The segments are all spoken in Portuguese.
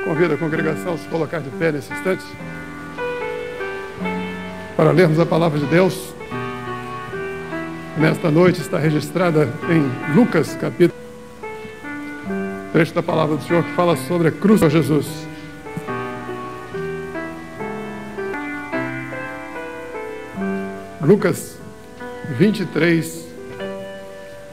Convido a congregação a se colocar de pé nesse instante para lermos a palavra de Deus. Nesta noite está registrada em Lucas, capítulo, trecho da palavra do Senhor que fala sobre a cruz de Jesus. Lucas 23,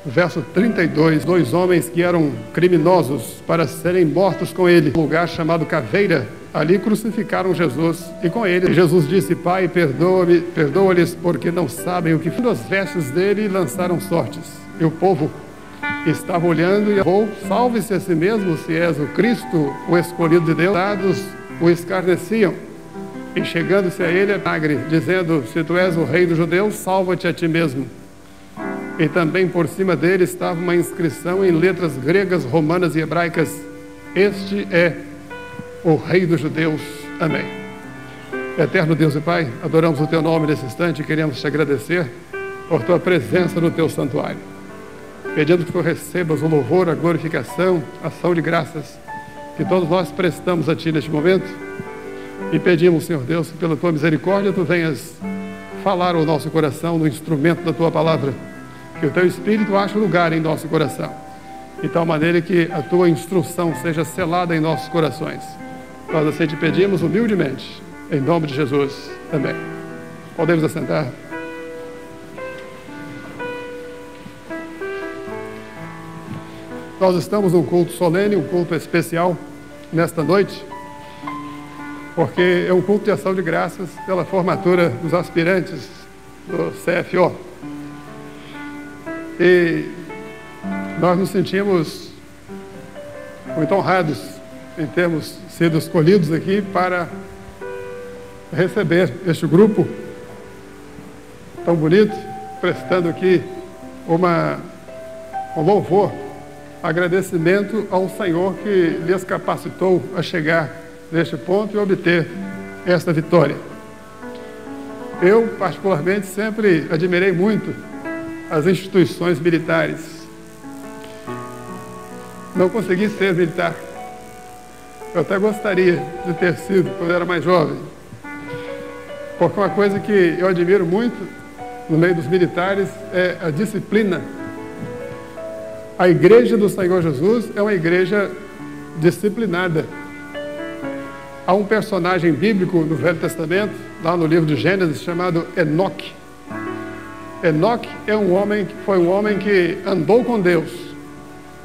verso 32, dois homens que eram criminosos para serem mortos com ele, num lugar chamado Caveira, ali crucificaram Jesus e com ele Jesus disse: Pai, perdoa-lhes porque não sabem o que fazem. As vestes dele lançaram sortes e o povo estava olhando e falou: salve-se a si mesmo se és o Cristo, o escolhido de Deus. Dados o escarneciam e chegando-se a ele dizendo: se tu és o rei dos judeus, salva-te a ti mesmo. E também por cima dele estava uma inscrição em letras gregas, romanas e hebraicas: este é o Rei dos Judeus. Amém. Eterno Deus e Pai, adoramos o Teu nome nesse instante e queremos Te agradecer por Tua presença no Teu santuário. Pedimos que Tu recebas o louvor, a glorificação, a ação de graças que todos nós prestamos a Ti neste momento. E pedimos, Senhor Deus, que pela Tua misericórdia Tu venhas falar ao nosso coração no instrumento da Tua palavra. Que o Teu Espírito ache lugar em nosso coração, de tal maneira que a Tua instrução seja selada em nossos corações. Nós assim te pedimos humildemente, em nome de Jesus. Amém. Podemos assentar. Nós estamos num culto solene, um culto especial nesta noite, porque é um culto de ação de graças pela formatura dos aspirantes do CFO. E nós nos sentimos muito honrados em termos sido escolhidos aqui para receber este grupo tão bonito, prestando aqui um louvor, agradecimento ao Senhor que lhes capacitou a chegar neste ponto e obter esta vitória. Eu, particularmente, sempre admirei muito as instituições militares. Não consegui ser militar. Eu até gostaria de ter sido quando era mais jovem, porque uma coisa que eu admiro muito no meio dos militares é a disciplina. A igreja do Senhor Jesus é uma igreja disciplinada. Há um personagem bíblico no Velho Testamento, lá no livro de Gênesis, chamado Enoque. Enoque foi um homem que andou com Deus.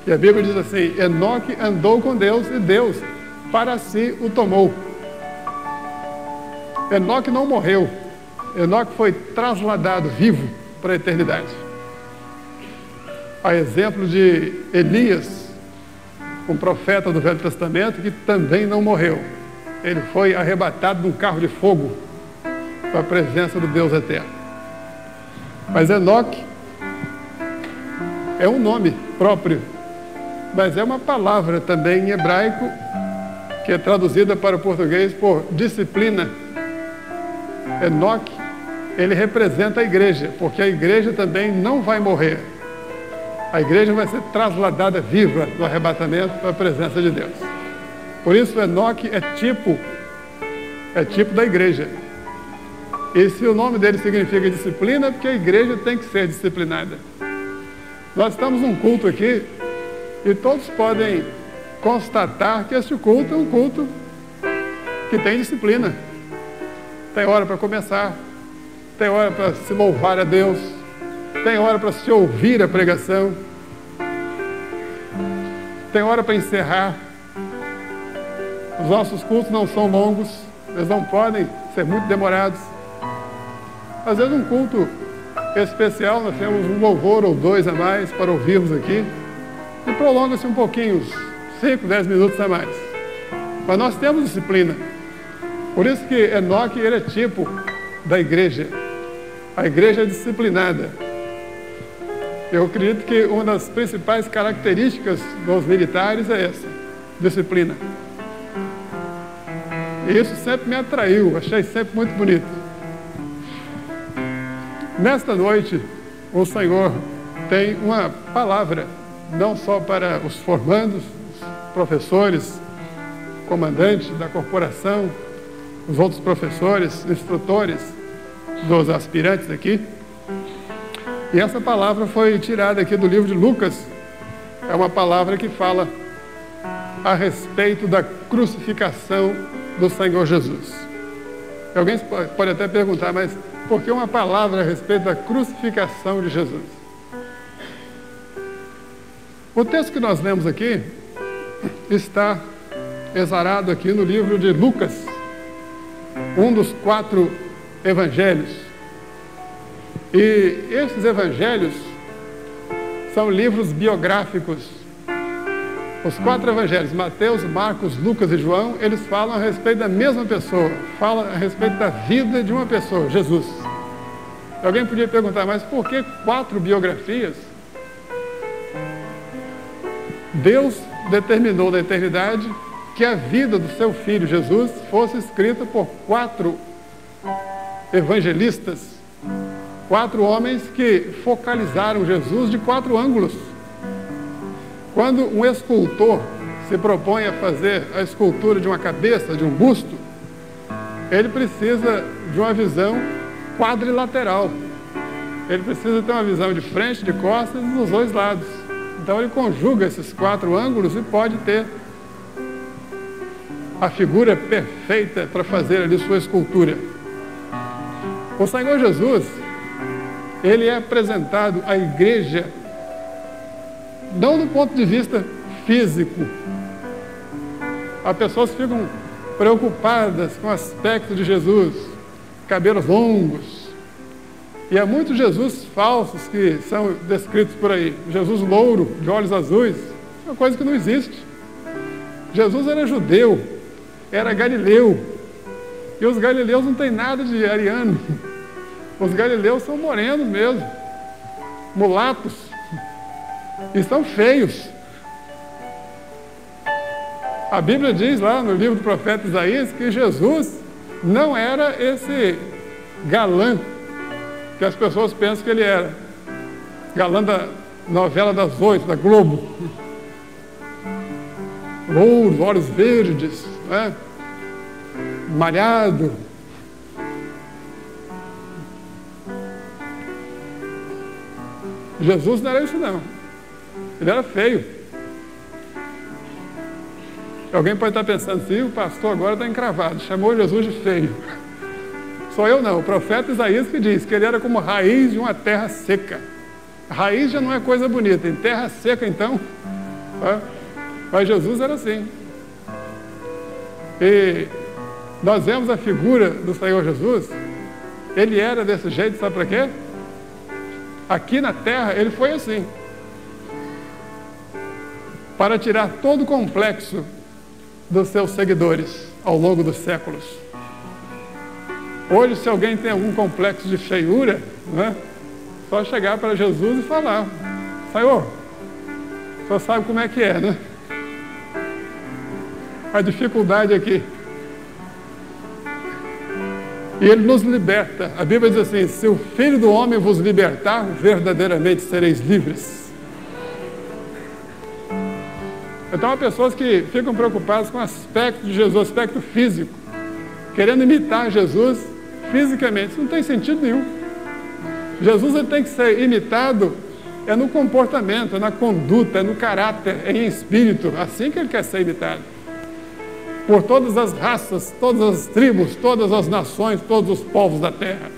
E a Bíblia diz assim: Enoque andou com Deus e Deus para si o tomou. Enoque não morreu. Enoque foi trasladado vivo para a eternidade. A exemplo de Elias, um profeta do Velho Testamento, que também não morreu. Ele foi arrebatado num carro de fogo para a presença do Deus eterno. Mas Enoque é um nome próprio, mas é uma palavra também em hebraico que é traduzida para o português por disciplina. Enoque, ele representa a igreja, porque a igreja também não vai morrer. A igreja vai ser trasladada viva no arrebatamento para a presença de Deus. Por isso Enoque é tipo da igreja. E se o nome dele significa disciplina, é porque a igreja tem que ser disciplinada. Nós estamos num culto aqui e todos podem constatar que este culto é um culto que tem disciplina. Tem hora para começar, tem hora para se louvar a Deus, tem hora para se ouvir a pregação, tem hora para encerrar. Os nossos cultos não são longos, eles não podem ser muito demorados. Às vezes um culto especial, nós temos um louvor ou dois a mais para ouvirmos aqui, e prolonga-se um pouquinho, uns 5, 10 minutos a mais. Mas nós temos disciplina. Por isso que Enoque, ele é tipo da igreja. A igreja é disciplinada. Eu acredito que uma das principais características dos militares é essa: disciplina. E isso sempre me atraiu, achei sempre muito bonito. Nesta noite, o Senhor tem uma palavra, não só para os formandos, os professores, comandante da corporação, os outros professores, instrutores dos aspirantes aqui. E essa palavra foi tirada aqui do livro de Lucas. É uma palavra que fala a respeito da crucificação do Senhor Jesus. Alguém pode até perguntar, mas por que uma palavra a respeito da crucificação de Jesus? O texto que nós lemos aqui está exarado aqui no livro de Lucas, um dos 4 evangelhos. E esses evangelhos são livros biográficos. Os 4 evangelhos, Mateus, Marcos, Lucas e João, eles falam a respeito da mesma pessoa, falam a respeito da vida de uma pessoa, Jesus. Alguém podia perguntar, mas por que 4 biografias? Deus determinou na eternidade que a vida do seu Filho Jesus fosse escrita por 4 evangelistas, 4 homens que focalizaram Jesus de 4 ângulos. Quando um escultor se propõe a fazer a escultura de uma cabeça, de um busto, ele precisa de uma visão quadrilateral. Ele precisa ter uma visão de frente, de costas e dos 2 lados. Então ele conjuga esses 4 ângulos e pode ter a figura perfeita para fazer ali sua escultura. O Senhor Jesus, ele é apresentado à igreja não do ponto de vista físico. As pessoas ficam preocupadas com o aspecto de Jesus, cabelos longos. E há muitos Jesus falsos que são descritos por aí. Jesus louro, de olhos azuis, é uma coisa que não existe. Jesus era judeu, era galileu. E os galileus não têm nada de ariano. Os galileus são morenos mesmo, mulatos, e são feios. A Bíblia diz lá no livro do profeta Isaías que Jesus não era esse galã que as pessoas pensam que ele era. Galã da novela das 8, da Globo. Louro, olhos verdes, né? Malhado. Jesus não era isso não. Ele era feio. Alguém pode estar pensando assim, o pastor agora está encravado, chamou Jesus de feio. Sou eu não, o profeta Isaías que diz que ele era como raiz de uma terra seca. Raiz já não é coisa bonita, em terra seca então, mas Jesus era assim. E nós vemos a figura do Senhor Jesus, ele era desse jeito, sabe para quê? Aqui na terra ele foi assim, para tirar todo o complexo dos seus seguidores ao longo dos séculos. Hoje, se alguém tem algum complexo de feiura, né, só chegar para Jesus e falar: Senhor, o senhor sabe como é que é, né? A dificuldade aqui. E ele nos liberta. A Bíblia diz assim: se o Filho do Homem vos libertar, verdadeiramente sereis livres. Então há pessoas que ficam preocupadas com o aspecto de Jesus, o aspecto físico, querendo imitar Jesus fisicamente. Isso não tem sentido nenhum. Jesus ele tem que ser imitado no comportamento, na conduta, no caráter, em espírito. Assim que ele quer ser imitado. Por todas as raças, todas as tribos, todas as nações, todos os povos da terra.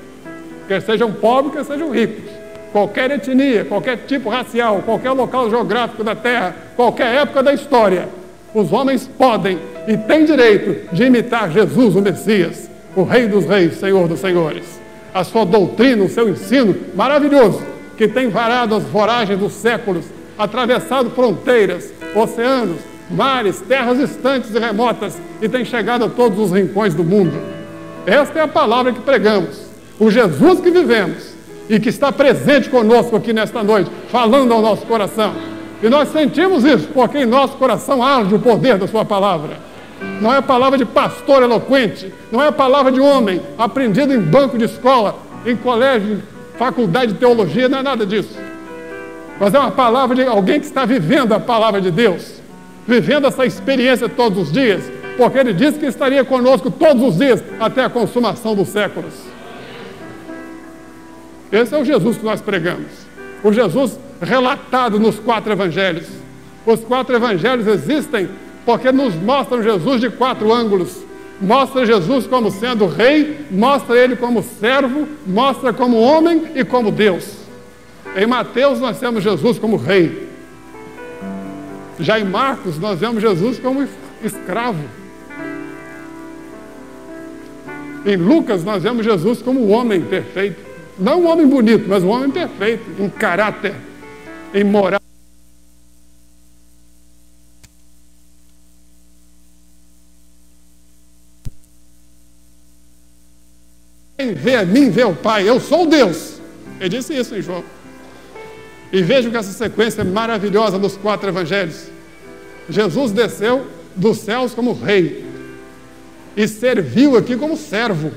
Quer sejam pobres, quer sejam ricos. Qualquer etnia, qualquer tipo racial, qualquer local geográfico da terra, qualquer época da história, os homens podem e têm direito de imitar Jesus, o Messias, o Rei dos Reis, Senhor dos Senhores. A sua doutrina, o seu ensino maravilhoso, que tem varado as voragens dos séculos, atravessado fronteiras, oceanos, mares, terras distantes e remotas, e tem chegado a todos os rincões do mundo. Esta é a palavra que pregamos, o Jesus que vivemos, e que está presente conosco aqui nesta noite, falando ao nosso coração. E nós sentimos isso, porque em nosso coração arde o poder da sua palavra. Não é a palavra de pastor eloquente, não é a palavra de homem aprendido em banco de escola, em colégio, faculdade de teologia, não é nada disso. Mas é uma palavra de alguém que está vivendo a palavra de Deus, vivendo essa experiência todos os dias, porque Ele disse que estaria conosco todos os dias, até a consumação dos séculos. Esse é o Jesus que nós pregamos, o Jesus relatado nos 4 evangelhos. Os 4 evangelhos existem porque nos mostram Jesus de 4 ângulos. Mostra Jesus como sendo rei, mostra Ele como servo, mostra como homem e como Deus. Em Mateus nós temos Jesus como rei. Já em Marcos nós vemos Jesus como escravo. Em Lucas nós vemos Jesus como um homem perfeito. Não um homem bonito, mas um homem perfeito, em caráter, em moral. Quem vê a mim, vê o Pai. Eu sou Deus. Ele disse isso em João. E vejam que essa sequência é maravilhosa nos 4 evangelhos. Jesus desceu dos céus como rei e serviu aqui como servo.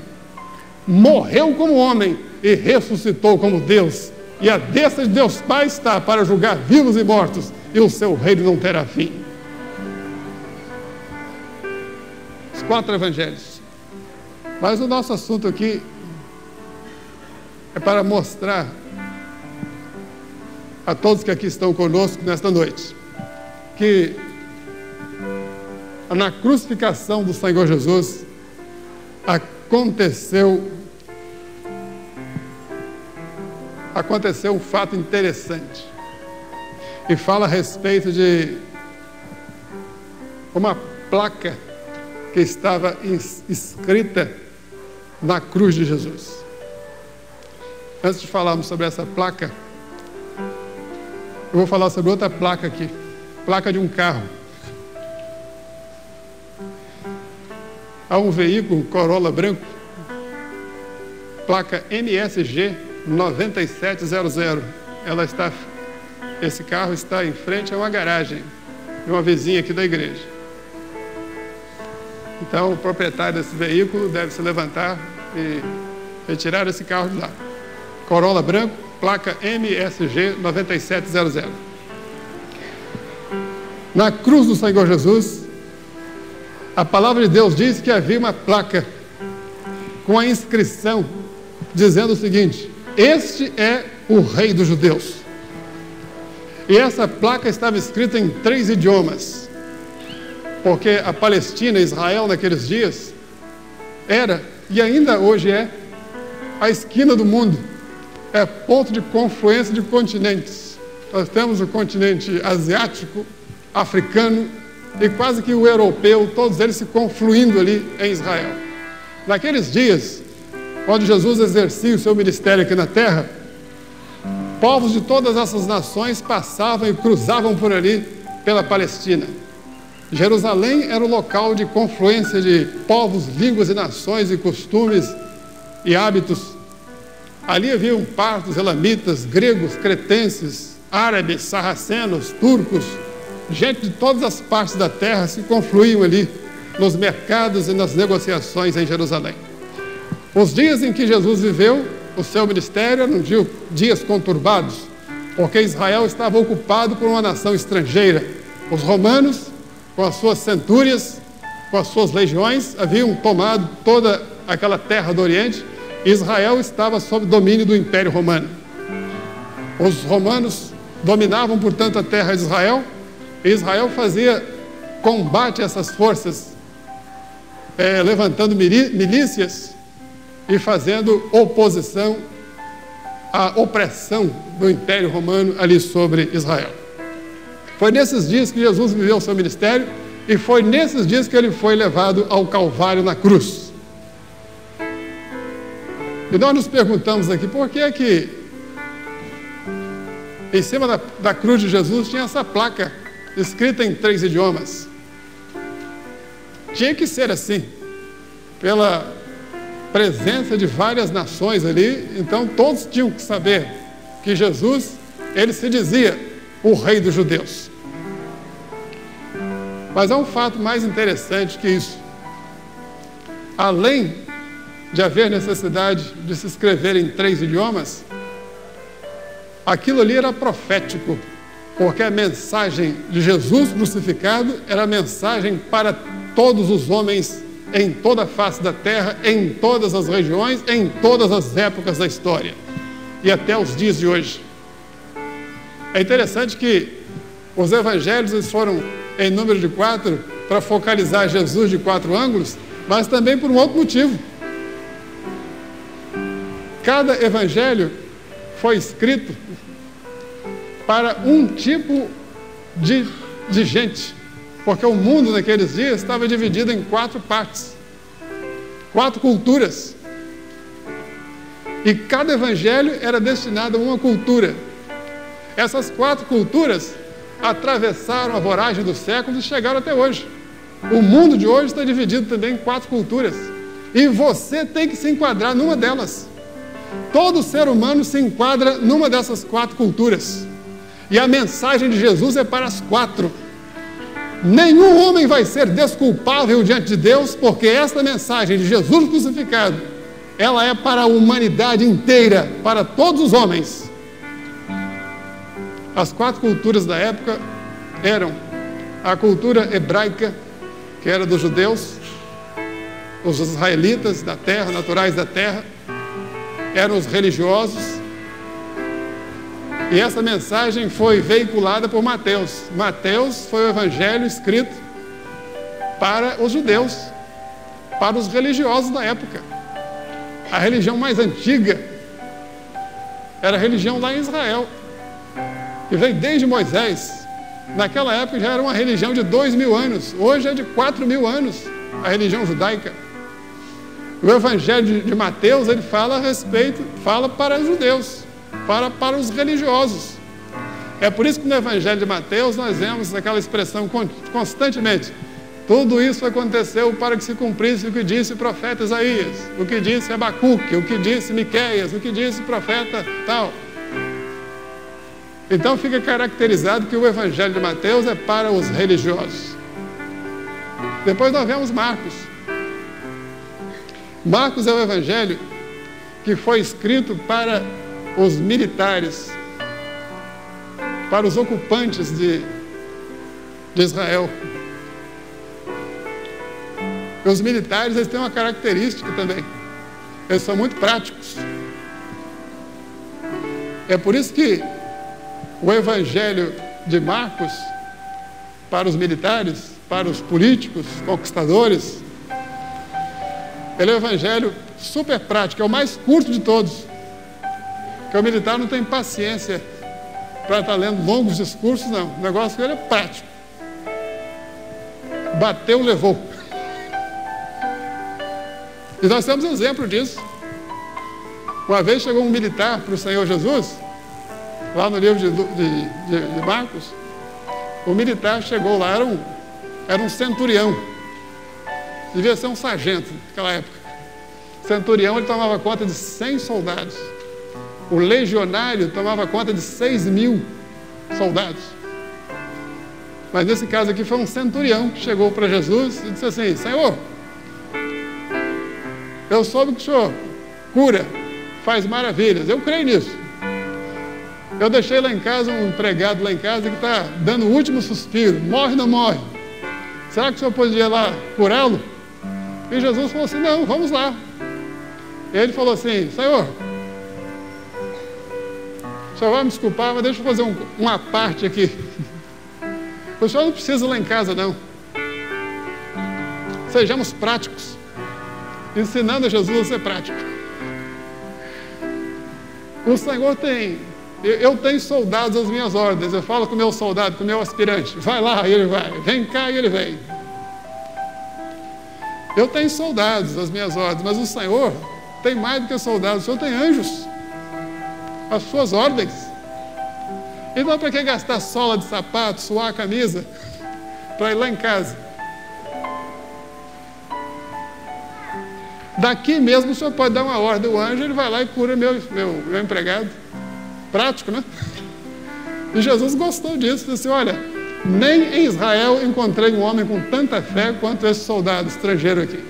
Morreu como homem e ressuscitou como Deus. E a destra de Deus Pai está para julgar vivos e mortos, e o seu reino não terá fim. Os 4 evangelhos. Mas o nosso assunto aqui é para mostrar a todos que aqui estão conosco nesta noite que na crucificação do Senhor Jesus aconteceu um fato interessante e fala a respeito de uma placa que estava escrita na cruz de Jesus. Antes de falarmos sobre essa placa, eu vou falar sobre outra placa aqui, placa de um carro. Há um veículo, Corolla branco, placa MSG 9700. Esse carro está em frente a uma garagem de uma vizinha aqui da igreja. Então, o proprietário desse veículo deve se levantar e retirar esse carro de lá. Corolla branco, placa MSG 9700. Na cruz do Senhor Jesus, a palavra de Deus diz que havia uma placa com a inscrição dizendo o seguinte: este é o rei dos judeus. E essa placa estava escrita em 3 idiomas, porque a Palestina, Israel naqueles dias, era, e ainda hoje é, a esquina do mundo, é ponto de confluência de continentes. Nós temos o continente asiático, africano e quase que o europeu, todos eles se confluindo ali em Israel. Naqueles dias, quando Jesus exercia o seu ministério aqui na terra, povos de todas essas nações passavam e cruzavam por ali pela Palestina. Jerusalém era o local de confluência de povos, línguas e nações e costumes e hábitos. Ali haviam partos, elamitas, gregos, cretenses, árabes, sarracenos, turcos. Gente de todas as partes da terra se confluíam ali nos mercados e nas negociações em Jerusalém. Os dias em que Jesus viveu o seu ministério eram dias conturbados, porque Israel estava ocupado por uma nação estrangeira. Os romanos, com as suas centúrias, com as suas legiões, haviam tomado toda aquela terra do Oriente. Israel estava sob domínio do Império Romano. Os romanos dominavam, portanto, a terra de Israel, e Israel fazia combate a essas forças, levantando milícias e fazendo oposição à opressão do Império Romano ali sobre Israel. Foi nesses dias que Jesus viveu o seu ministério, e foi nesses dias que ele foi levado ao Calvário na cruz. E nós nos perguntamos aqui, por que é que em cima da cruz de Jesus tinha essa placa escrita em 3 idiomas? Tinha que ser assim, pela presença de várias nações ali, então todos tinham que saber que Jesus, ele se dizia o rei dos judeus. Mas há um fato mais interessante que isso. Além de haver necessidade de se escrever em 3 idiomas, aquilo ali era profético, porque a mensagem de Jesus crucificado era a mensagem para todos os homens em toda a face da terra, em todas as regiões, em todas as épocas da história e até os dias de hoje. É interessante que os evangelhos eles foram em número de 4 para focalizar Jesus de 4 ângulos, mas também por um outro motivo. Cada evangelho foi escrito para um tipo de gente, porque o mundo naqueles dias estava dividido em 4 partes, 4 culturas, e cada evangelho era destinado a uma cultura. Essas 4 culturas atravessaram a voragem dos séculos e chegaram até hoje. O mundo de hoje está dividido também em 4 culturas, e você tem que se enquadrar numa delas. Todo ser humano se enquadra numa dessas 4 culturas, e a mensagem de Jesus é para as 4. Nenhum homem vai ser desculpável diante de Deus, porque esta mensagem de Jesus crucificado, ela é para a humanidade inteira, para todos os homens. As 4 culturas da época eram a cultura hebraica, que era dos judeus, os israelitas da terra, naturais da terra, eram os religiosos, e essa mensagem foi veiculada por Mateus. Mateus foi o evangelho escrito para os judeus, para os religiosos da época. A religião mais antiga era a religião lá em Israel, que veio desde Moisés. Naquela época já era uma religião de 2.000 anos, hoje é de 4.000 anos, a religião judaica. O evangelho de Mateus, ele fala para os judeus, para os religiosos. É por isso que no evangelho de Mateus nós vemos aquela expressão constantemente: tudo isso aconteceu para que se cumprisse o que disse o profeta Isaías, o que disse Abacuque, o que disse Miqueias, o que disse o profeta tal. Então fica caracterizado que o evangelho de Mateus é para os religiosos. Depois nós vemos Marcos. Marcos é o evangelho que foi escrito para os militares, para os ocupantes de Israel. E os militares, eles têm uma característica também: eles são muito práticos. É por isso que o evangelho de Marcos, para os militares, para os políticos, conquistadores, ele é um evangelho super prático, é o mais curto de todos. Porque o militar não tem paciência para estar lendo longos discursos, não. O negócio dele é prático. Bateu, levou. E nós temos exemplo disso. Uma vez chegou um militar para o Senhor Jesus, lá no livro de Marcos. O militar chegou lá, era um centurião. Devia ser um sargento naquela época. O centurião, ele tomava conta de 100 soldados. O legionário tomava conta de 6.000 soldados. Mas nesse caso aqui foi um centurião que chegou para Jesus e disse assim: Senhor, eu soube que o Senhor cura, faz maravilhas, eu creio nisso. Eu deixei lá em casa um empregado lá em casa que está dando o último suspiro, morre ou não morre? Será que o Senhor poderia ir lá curá-lo? E Jesus falou assim: não, vamos lá. Ele falou assim: Senhor, o Senhor vai me desculpar, mas deixa eu fazer uma parte aqui. O Senhor não precisa ir lá em casa, não. Sejamos práticos, ensinando a Jesus a ser prático. O Senhor eu tenho soldados às minhas ordens. Eu falo com o meu soldado, com o meu aspirante: vai lá, e ele vai, vem cá, e ele vem. Eu tenho soldados às minhas ordens, mas o Senhor tem mais do que soldados. O Senhor tem anjos às suas ordens. Então, para que gastar sola de sapato, suar a camisa para ir lá em casa? Daqui mesmo o Senhor pode dar uma ordem, o anjo, ele vai lá e cura meu empregado. Prático, né? E Jesus gostou disso, disse: olha, nem em Israel encontrei um homem com tanta fé quanto esse soldado estrangeiro aqui.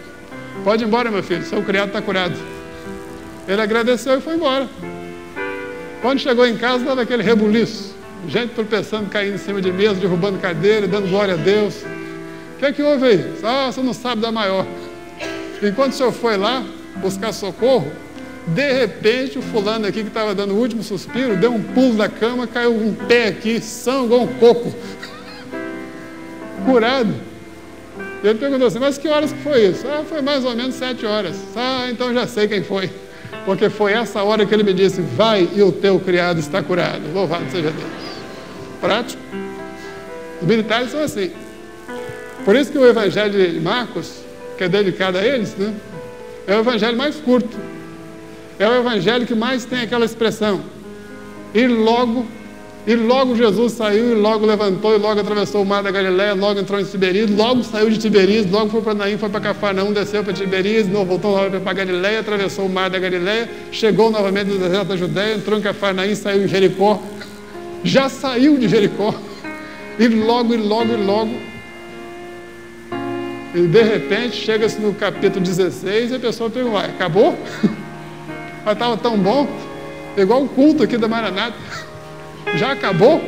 Pode ir embora, meu filho, seu criado está curado. Ele agradeceu e foi embora. Quando chegou em casa, estava aquele rebuliço, gente tropeçando, caindo em cima de mesa, derrubando cadeira, dando glória a Deus. O que é que houve aí? Ah, você não sabe da maior. Enquanto o senhor foi lá buscar socorro, de repente o fulano aqui que estava dando o último suspiro, deu um pulo da cama, caiu em pé aqui, são igual um coco. Curado. E ele perguntou assim, mas que horas que foi isso? Ah, foi mais ou menos 7 horas. Ah, então já sei quem foi. Porque foi essa hora que ele me disse, vai e o teu criado está curado. Louvado seja Deus. Prático. Os militares são assim. Por isso que o evangelho de Marcos, que é dedicado a eles, né, é o evangelho mais curto. É o evangelho que mais tem aquela expressão. E logo Jesus saiu, e logo levantou, e logo atravessou o mar da Galileia, logo entrou em Tiberíades, logo saiu de Tiberíades, logo foi para Naim, foi para Cafarnaum, desceu para Tiberíades, voltou novamente para Galileia, atravessou o mar da Galileia, chegou novamente no deserto da Judéia, entrou em Cafarnaum, saiu em Jericó, já saiu de Jericó, e logo, e de repente chega-se no capítulo 16 e a pessoa pergunta, acabou? Mas estava tão bom, igual o culto aqui da Maranata. Já acabou?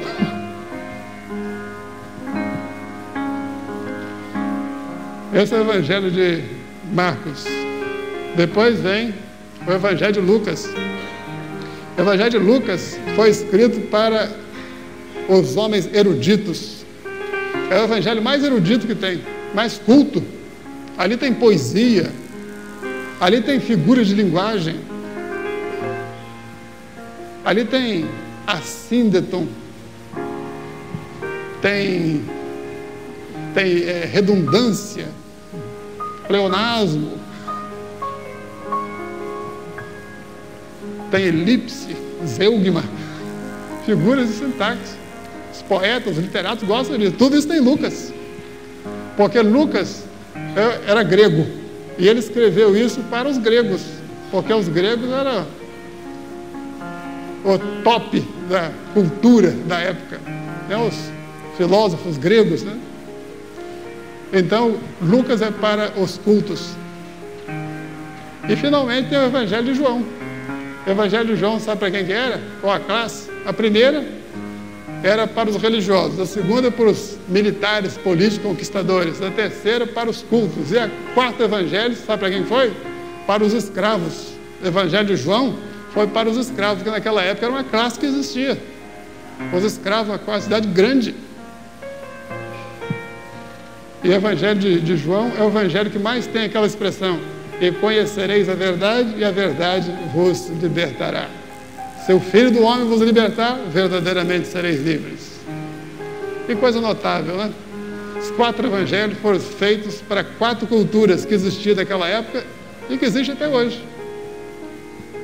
Esse é o evangelho de Marcos. Depois vem o evangelho de Lucas. O evangelho de Lucas foi escrito para os homens eruditos. É o evangelho mais erudito que tem, mais culto. Ali tem poesia, ali tem figuras de linguagem, ali tem assíndeton, tem redundância, pleonasmo, tem elipse, zeugma, figuras de sintaxe. Os poetas, os literatos gostam disso. Tudo isso tem em Lucas, porque Lucas era grego e ele escreveu isso para os gregos, porque os gregos eram o top da cultura da época, né? Os filósofos gregos, né? Então Lucas é para os cultos. E finalmente tem o evangelho de João. O evangelho de João, sabe para quem que era? Qual a classe? A primeira era para os religiosos, a segunda para os militares, políticos, conquistadores, a terceira para os cultos, e a quarta evangelho, sabe para quem foi? Para os escravos. O evangelho de João foi para os escravos, porque naquela época era uma classe que existia. Os escravos, uma quantidade grande. E o evangelho de João é o evangelho que mais tem aquela expressão: e conhecereis a verdade, e a verdade vos libertará. Se o Filho do Homem vos libertar, verdadeiramente sereis livres. Que coisa notável, né? Os 4 evangelhos foram feitos para 4 culturas que existiam naquela época e que existem até hoje.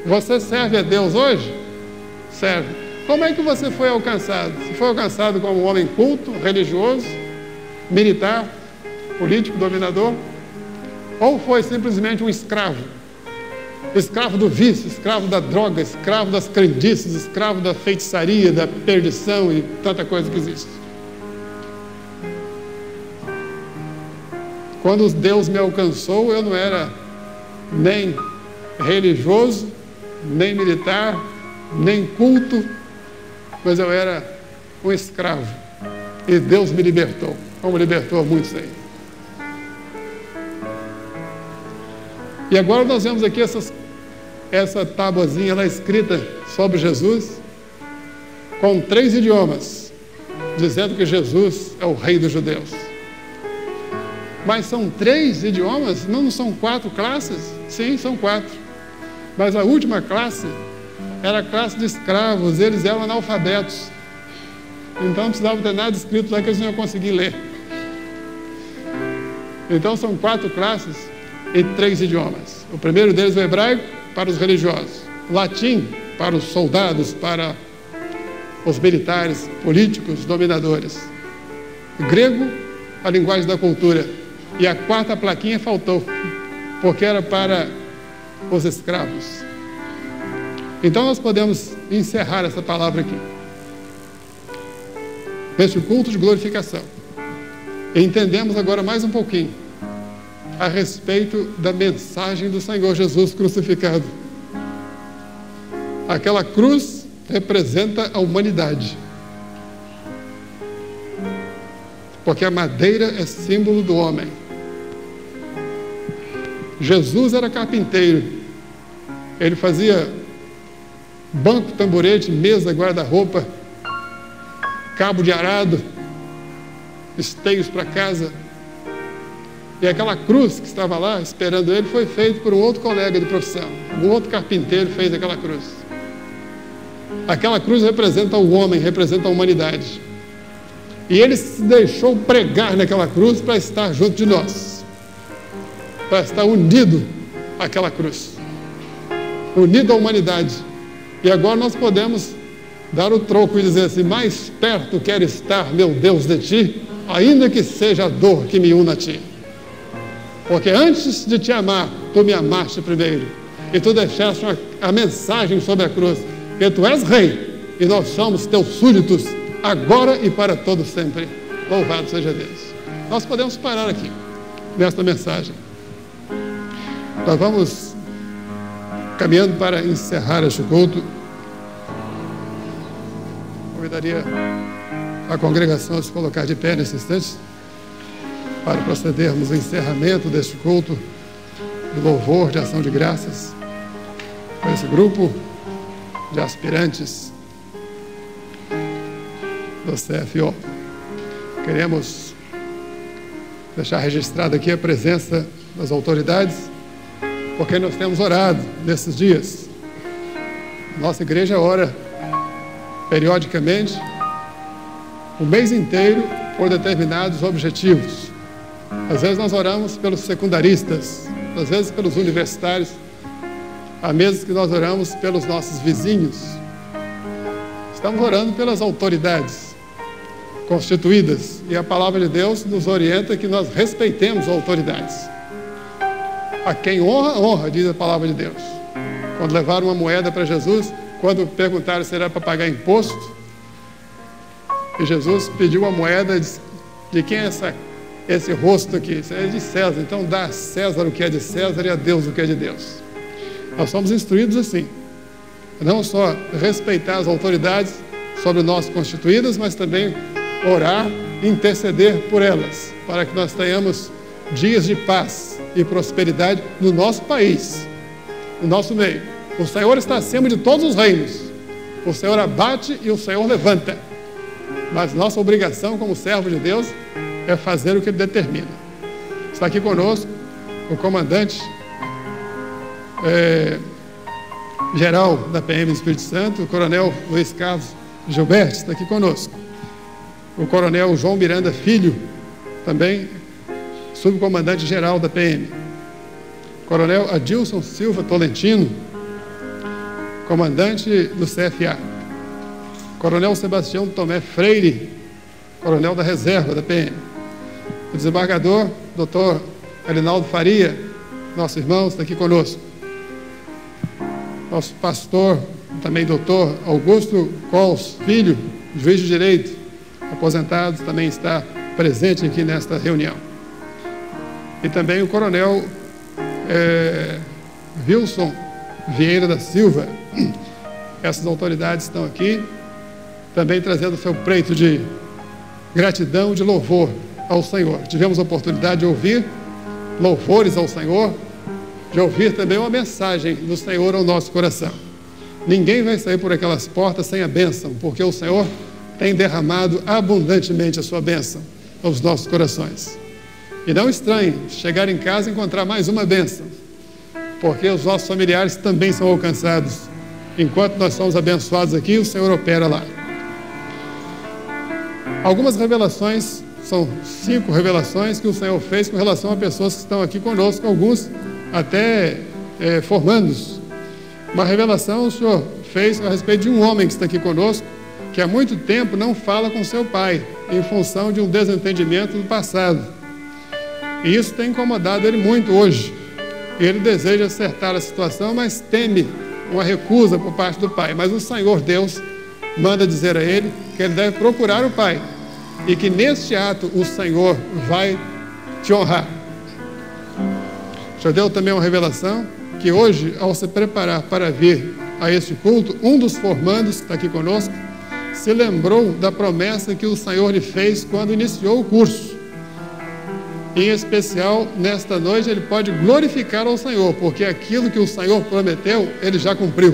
Você serve a Deus hoje? Serve. Como é que você foi alcançado? Você foi alcançado como um homem culto, religioso, militar, político, dominador? Ou foi simplesmente um escravo? Escravo do vício, escravo da droga, escravo das crendices, escravo da feitiçaria, da perdição e tanta coisa que existe. Quando Deus me alcançou, eu não era nem religioso, nem militar, nem culto, mas eu era um escravo. E Deus me libertou, como libertou muitos aí. E agora nós vemos aqui essa tabuazinha lá escrita sobre Jesus, com 3 idiomas, dizendo que Jesus é o rei dos judeus. Mas são 3 idiomas? Não são 4 classes? Sim, são 4. Mas a última classe era a classe de escravos, eles eram analfabetos. Então não precisava ter nada escrito lá que eles não iam conseguir ler. Então são 4 classes e 3 idiomas. O primeiro deles é o hebraico, para os religiosos. O latim, para os soldados, para os militares, políticos, dominadores. O grego, a linguagem da cultura. E a 4ª plaquinha faltou, porque era para os escravos. Então nós podemos encerrar essa palavra aqui, neste culto de glorificação. E entendemos agora mais um pouquinho a respeito da mensagem do Senhor Jesus crucificado. Aquela cruz representa a humanidade. porque a madeira é símbolo do homem. Jesus era carpinteiro. Ele fazia banco, tamborete, mesa, guarda-roupa, cabo de arado, esteios para casa. E aquela cruz que estava lá esperando ele foi feita por um outro colega de profissão. Um outro carpinteiro fez aquela cruz. Aquela cruz representa o homem, representa a humanidade. E ele se deixou pregar naquela cruz para estar junto de nós, para estar unido àquela cruz, unido à humanidade. E agora nós podemos dar o troco e dizer assim: mais perto quero estar, meu Deus, de ti, ainda que seja a dor que me una a ti. Porque antes de te amar, tu me amaste primeiro, e tu deixaste a mensagem sobre a cruz, que tu és rei, e nós somos teus súditos, agora e para todo sempre. Louvado seja Deus. Nós podemos parar aqui, nesta mensagem. Nós vamos caminhando para encerrar este culto. Convidaria a congregação a se colocar de pé nesse instante, para procedermos ao encerramento deste culto de louvor, de ação de graças, para esse grupo de aspirantes do CFO. Queremos deixar registrado aqui a presença das autoridades, porque nós temos orado nesses dias. Nossa igreja ora periodicamente, o mês inteiro, por determinados objetivos. Às vezes nós oramos pelos secundaristas, às vezes pelos universitários, há meses que nós oramos pelos nossos vizinhos. Estamos orando pelas autoridades constituídas, e a palavra de Deus nos orienta que nós respeitemos autoridades. A quem honra, honra, diz a palavra de Deus. Quando levaram uma moeda para Jesus, quando perguntaram se era para pagar imposto, e Jesus pediu a moeda, de quem é esse rosto aqui? Isso é de César. Então dá a César o que é de César e a Deus o que é de Deus. Nós somos instruídos assim, não só respeitar as autoridades sobre nós constituídas, mas também orar, interceder por elas, para que nós tenhamos dias de paz e prosperidade no nosso país, no nosso meio. O Senhor está acima de todos os reinos. O Senhor abate e o Senhor levanta. Mas nossa obrigação como servo de Deus é fazer o que Ele determina. Está aqui conosco o comandante geral da PM do Espírito Santo, o coronel Luiz Carlos Gilberto, está aqui conosco. O coronel João Miranda Filho, também subcomandante geral da PM. Coronel Adilson Silva Tolentino, comandante do CFA. Coronel Sebastião Tomé Freire, coronel da reserva da PM. O desembargador Dr. Alinaldo Faria, nosso irmão, está aqui conosco. Nosso pastor, também doutor Augusto Cols Filho, juiz de direito, aposentado, também está presente aqui nesta reunião. E também o coronel Wilson Vieira da Silva. Essas autoridades estão aqui, também trazendo o seu preito de gratidão, de louvor ao Senhor. Tivemos a oportunidade de ouvir louvores ao Senhor, de ouvir também uma mensagem do Senhor ao nosso coração. Ninguém vai sair por aquelas portas sem a bênção, porque o Senhor tem derramado abundantemente a sua bênção aos nossos corações. E não estranhe chegar em casa e encontrar mais uma bênção, porque os nossos familiares também são alcançados. Enquanto nós somos abençoados aqui, o Senhor opera lá. Algumas revelações, são 5 revelações que o Senhor fez com relação a pessoas que estão aqui conosco, alguns até formandos. Uma revelação o Senhor fez a respeito de um homem que está aqui conosco, que há muito tempo não fala com seu pai, em função de um desentendimento do passado. E isso tem incomodado ele muito hoje. Ele deseja acertar a situação, mas teme uma recusa por parte do pai. Mas o Senhor Deus manda dizer a ele que ele deve procurar o pai, e que neste ato o Senhor vai te honrar. O Senhor deu também uma revelação, que hoje, ao se preparar para vir a este culto, um dos formandos que está aqui conosco se lembrou da promessa que o Senhor lhe fez quando iniciou o curso. Em especial, nesta noite, ele pode glorificar ao Senhor, porque aquilo que o Senhor prometeu, ele já cumpriu.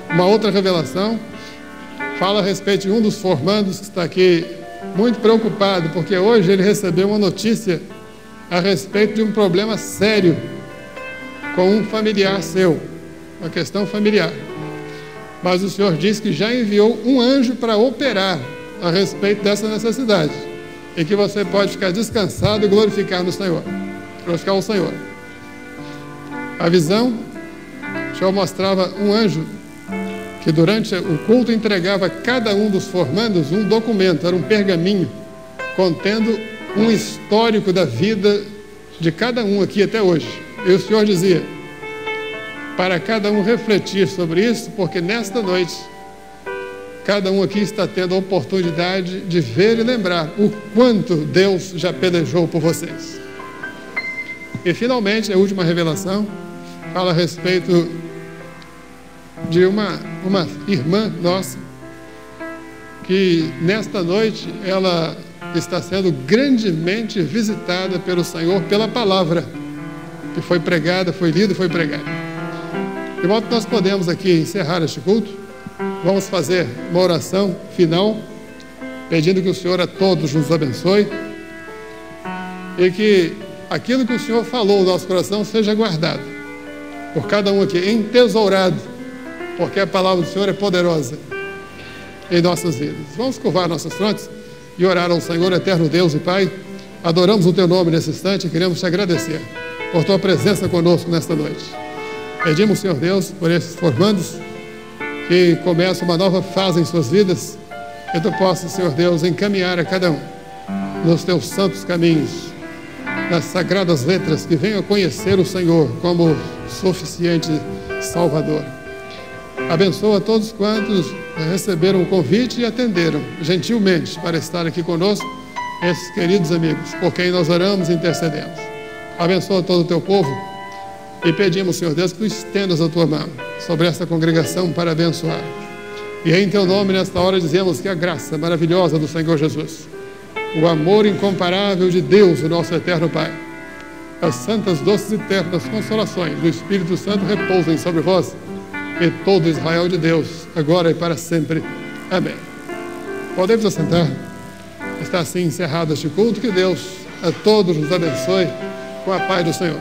Uma outra revelação fala a respeito de um dos formandos que está aqui muito preocupado, porque hoje ele recebeu uma notícia a respeito de um problema sério com um familiar seu, uma questão familiar. Mas o Senhor disse que já enviou um anjo para operar a respeito dessa necessidade, e que você pode ficar descansado e glorificar no Senhor, glorificar o Senhor. A visão, o Senhor mostrava um anjo que durante o culto entregava a cada um dos formandos um documento, era um pergaminho, contendo um histórico da vida de cada um aqui até hoje. E o Senhor dizia, para cada um refletir sobre isso, porque nesta noite, cada um aqui está tendo a oportunidade de ver e lembrar o quanto Deus já pelejou por vocês. E finalmente, a última revelação fala a respeito de uma irmã nossa, que nesta noite ela está sendo grandemente visitada pelo Senhor pela palavra que foi pregada, foi lida e foi pregada. De modo que nós podemos aqui encerrar este culto. Vamos fazer uma oração final, pedindo que o Senhor a todos nos abençoe e que aquilo que o Senhor falou no nosso coração seja guardado por cada um aqui, entesourado, porque a palavra do Senhor é poderosa em nossas vidas. Vamos curvar nossas frontes e orar ao Senhor, eterno Deus e Pai. Adoramos o Teu nome nesse instante e queremos Te agradecer por Tua presença conosco nesta noite. Pedimos, Senhor Deus, por esses formandos que começam uma nova fase em suas vidas, que Tu possas, Senhor Deus, encaminhar a cada um nos Teus santos caminhos, nas sagradas letras, que venham a conhecer o Senhor como suficiente Salvador. Abençoa todos quantos receberam o convite e atenderam gentilmente para estar aqui conosco, esses queridos amigos, por quem nós oramos e intercedemos. Abençoa todo o Teu povo e pedimos, Senhor Deus, que Tu estendas a Tua mão sobre esta congregação para abençoar. E em Teu nome, nesta hora, dizemos que a graça maravilhosa do Senhor Jesus, o amor incomparável de Deus, o nosso eterno Pai, as santas, doces e ternas consolações do Espírito Santo repousem sobre vós e todo Israel de Deus, agora e para sempre. Amém. Podemos assentar. Está assim encerrado este culto. Que Deus a todos nos abençoe com a paz do Senhor.